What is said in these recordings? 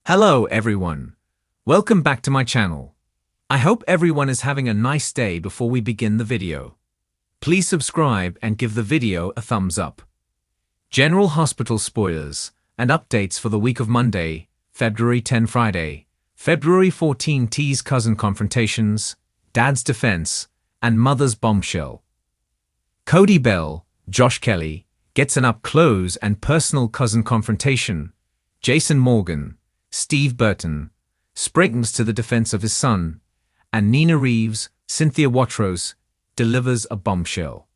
Hello everyone. Welcome back to my channel. I hope everyone is having a nice day before we begin the video. Please subscribe and give the video a thumbs up. General Hospital spoilers and updates for the week of Monday, February 10 Friday, February 14 T's cousin confrontations, dad's defense, and mother's bombshell. Cody Bell, Josh Kelly, gets an up-close and personal cousin confrontation. Jason Morgan, Steve Burton, springs to the defense of his son, and Nina Reeves, Cynthia Watros, delivers a bombshell.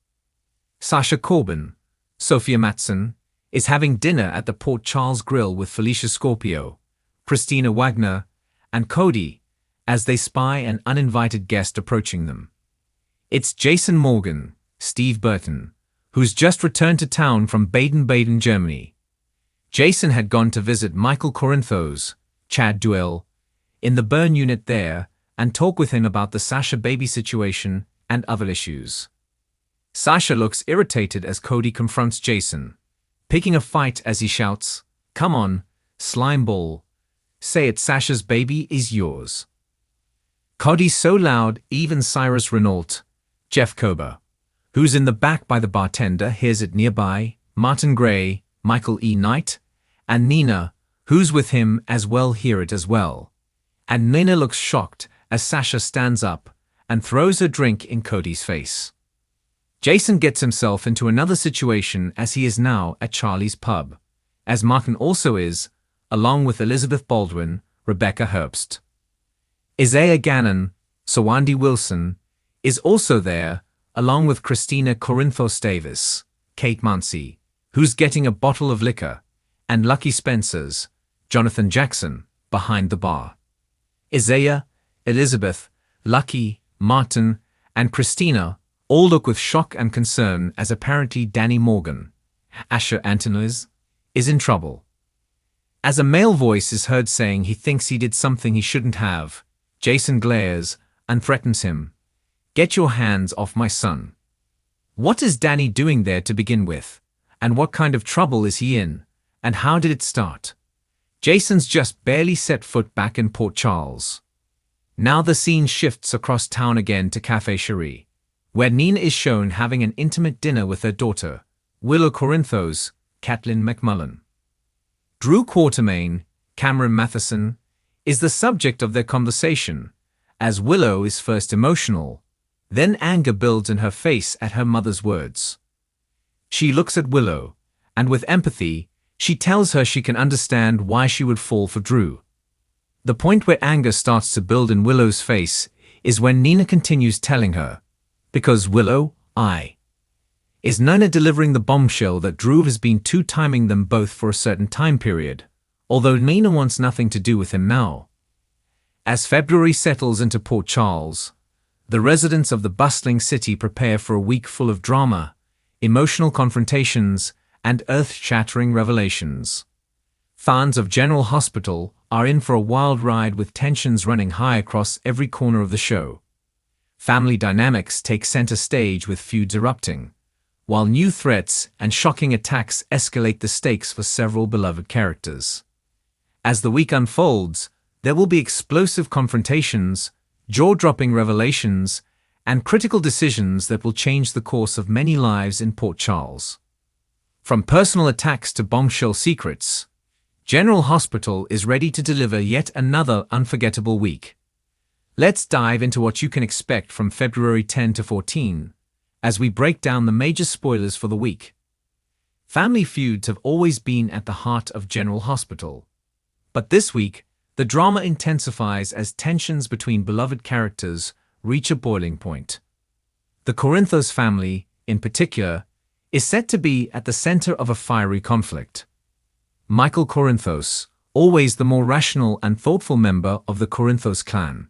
Sasha Corbin, Sophia Matson, is having dinner at the Port Charles Grill with Felicia Scorpio, Christina Wagner, and Cody, as they spy an uninvited guest approaching them. It's Jason Morgan, Steve Burton, who's just returned to town from Baden-Baden, Germany. Jason had gone to visit Michael Corinthos, Chad Duell, in the burn unit there and talk with him about the Sasha baby situation and other issues. Sasha looks irritated as Cody confronts Jason, picking a fight as he shouts, "Come on, slimeball. Say it, Sasha's baby is yours." Cody's so loud even Cyrus Renault, Jeff Kober, who's in the back by the bartender, hears it nearby, Martin Gray, Michael E. Knight, and Nina, who's with him as well, hear it as well. And Nina looks shocked as Sasha stands up and throws her drink in Cody's face. Jason gets himself into another situation as he is now at Charlie's pub, as Martin also is, along with Elizabeth Baldwin, Rebecca Herbst. Isaiah Gannon, Sawandi Wilson, is also there, along with Christina Corinthos Davis, Kate Mansi, who's getting a bottle of liquor, and Lucky Spencer's, Jonathan Jackson, behind the bar. Isaiah, Elizabeth, Lucky, Martin, and Christina all look with shock and concern as apparently Danny Morgan, Asher Antonis, is in trouble. As a male voice is heard saying he thinks he did something he shouldn't have, Jason glares and threatens him, "Get your hands off my son." What is Danny doing there to begin with? And what kind of trouble is he in? And how did it start? Jason's just barely set foot back in Port Charles. Now the scene shifts across town again to Café Cherie, where Nina is shown having an intimate dinner with her daughter, Willow Corinthos, Caitlin McMullen. Drew Quartermain, Cameron Matheson, is the subject of their conversation, as Willow is first emotional, then anger builds in her face at her mother's words. She looks at Willow, and with empathy, she tells her she can understand why she would fall for Drew. The point where anger starts to build in Willow's face is when Nina continues telling her, "Because Willow, is Nina delivering the bombshell that Drew has been two-timing them both for a certain time period, although Nina wants nothing to do with him now. As February settles into Port Charles, the residents of the bustling city prepare for a week full of drama, emotional confrontations, and earth-shattering revelations. Fans of General Hospital are in for a wild ride with tensions running high across every corner of the show. Family dynamics take center stage with feuds erupting, while new threats and shocking attacks escalate the stakes for several beloved characters. As the week unfolds, there will be explosive confrontations, jaw-dropping revelations, and critical decisions that will change the course of many lives in Port Charles. From personal attacks to bombshell secrets, General Hospital is ready to deliver yet another unforgettable week. Let's dive into what you can expect from February 10 to 14, as we break down the major spoilers for the week. Family feuds have always been at the heart of General Hospital, but this week, the drama intensifies as tensions between beloved characters reach a boiling point. The Corinthos family, in particular, is set to be at the center of a fiery conflict. Michael Corinthos, always the more rational and thoughtful member of the Corinthos clan,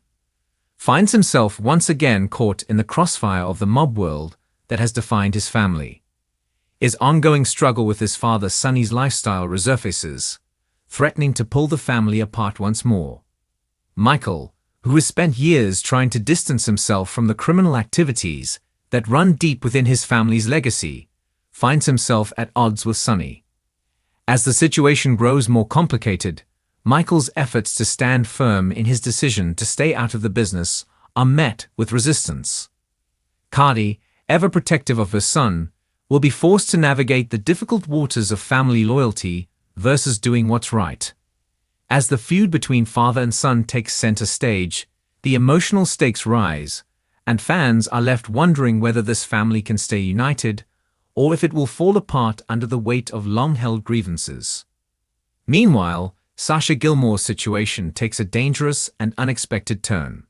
finds himself once again caught in the crossfire of the mob world that has defined his family. His ongoing struggle with his father Sonny's lifestyle resurfaces, threatening to pull the family apart once more. Michael, who has spent years trying to distance himself from the criminal activities that run deep within his family's legacy, finds himself at odds with Sonny. As the situation grows more complicated, Michael's efforts to stand firm in his decision to stay out of the business are met with resistance. Cardi, ever protective of her son, will be forced to navigate the difficult waters of family loyalty versus doing what's right. As the feud between father and son takes center stage, the emotional stakes rise, and fans are left wondering whether this family can stay united or if it will fall apart under the weight of long-held grievances. Meanwhile, Sasha Gilmore's situation takes a dangerous and unexpected turn.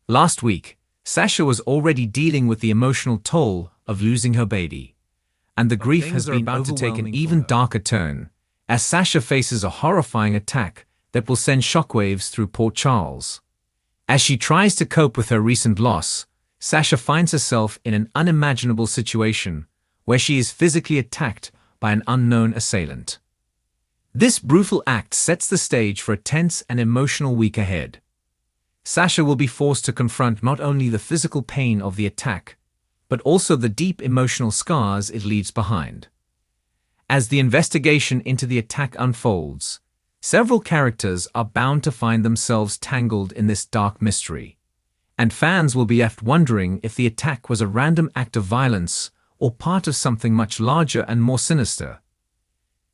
Last week, Sasha was already dealing with the emotional toll of losing her baby, and the grief has been about to take an even darker turn as Sasha faces a horrifying attack that will send shockwaves through Port Charles. As she tries to cope with her recent loss, Sasha finds herself in an unimaginable situation where she is physically attacked by an unknown assailant. This brutal act sets the stage for a tense and emotional week ahead. Sasha will be forced to confront not only the physical pain of the attack, but also the deep emotional scars it leaves behind. As the investigation into the attack unfolds, several characters are bound to find themselves tangled in this dark mystery, and fans will be left wondering if the attack was a random act of violence or part of something much larger and more sinister.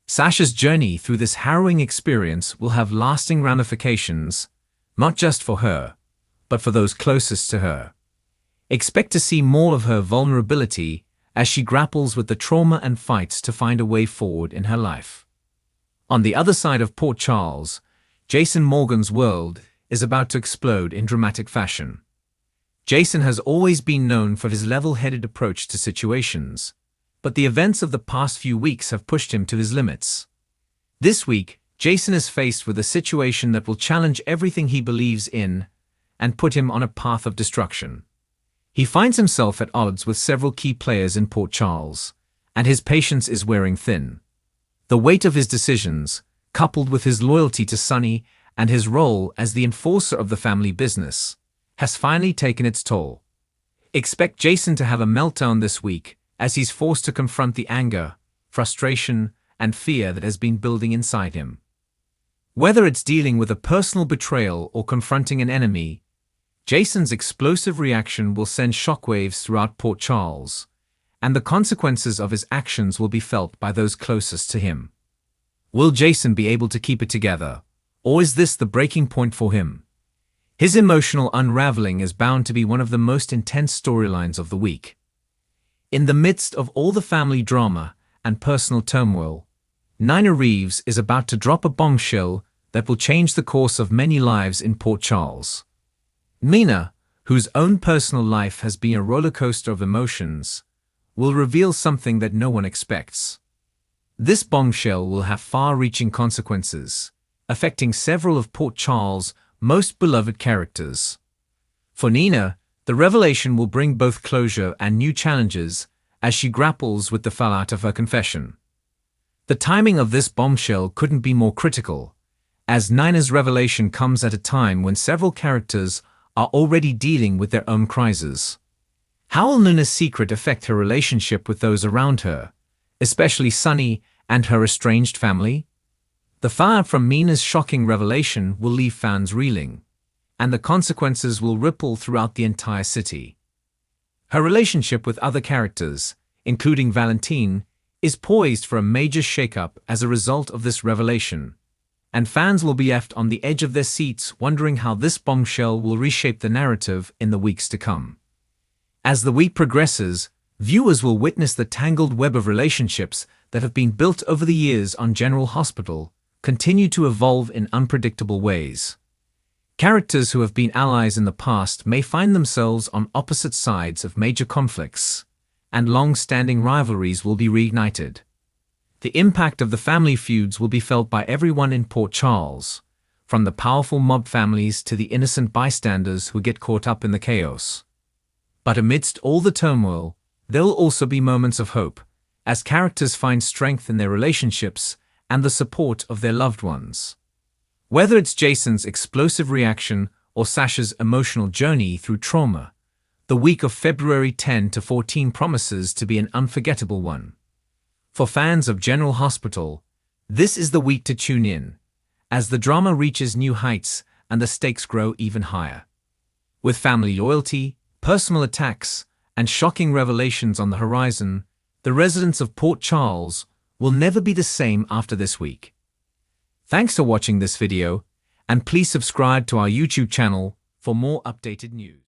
Sasha's journey through this harrowing experience will have lasting ramifications, not just for her, but for those closest to her. Expect to see more of her vulnerability as she grapples with the trauma and fights to find a way forward in her life. On the other side of Port Charles, Jason Morgan's world is about to explode in dramatic fashion. Jason has always been known for his level-headed approach to situations, but the events of the past few weeks have pushed him to his limits. This week, Jason is faced with a situation that will challenge everything he believes in and put him on a path of destruction. He finds himself at odds with several key players in Port Charles, and his patience is wearing thin. The weight of his decisions, coupled with his loyalty to Sonny and his role as the enforcer of the family business, has finally taken its toll. Expect Jason to have a meltdown this week as he's forced to confront the anger, frustration, and fear that has been building inside him. Whether it's dealing with a personal betrayal or confronting an enemy, Jason's explosive reaction will send shockwaves throughout Port Charles, and the consequences of his actions will be felt by those closest to him. Will Jason be able to keep it together, or is this the breaking point for him? His emotional unraveling is bound to be one of the most intense storylines of the week. In the midst of all the family drama and personal turmoil, Nina Reeves is about to drop a bombshell that will change the course of many lives in Port Charles. Nina, whose own personal life has been a roller coaster of emotions, will reveal something that no one expects. This bombshell will have far-reaching consequences, affecting several of Port Charles' most beloved characters. For Nina, the revelation will bring both closure and new challenges as she grapples with the fallout of her confession. The timing of this bombshell couldn't be more critical, as Nina's revelation comes at a time when several characters are already dealing with their own crises. How will Nina's secret affect her relationship with those around her, especially Sonny and her estranged family? The fallout from Nina's shocking revelation will leave fans reeling, and the consequences will ripple throughout the entire city. Her relationship with other characters, including Valentine, is poised for a major shakeup as a result of this revelation, and fans will be left on the edge of their seats wondering how this bombshell will reshape the narrative in the weeks to come. As the week progresses, viewers will witness the tangled web of relationships that have been built over the years on General Hospital continue to evolve in unpredictable ways. Characters who have been allies in the past may find themselves on opposite sides of major conflicts, and long-standing rivalries will be reignited. The impact of the family feuds will be felt by everyone in Port Charles, from the powerful mob families to the innocent bystanders who get caught up in the chaos. But amidst all the turmoil, there will also be moments of hope, as characters find strength in their relationships and the support of their loved ones. Whether it's Jason's explosive reaction or Sasha's emotional journey through trauma, the week of February 10 to 14 promises to be an unforgettable one. For fans of General Hospital, this is the week to tune in, as the drama reaches new heights and the stakes grow even higher. With family loyalty, personal attacks, and shocking revelations on the horizon, the residents of Port Charles will never be the same after this week. Thanks for watching this video, and please subscribe to our YouTube channel for more updated news.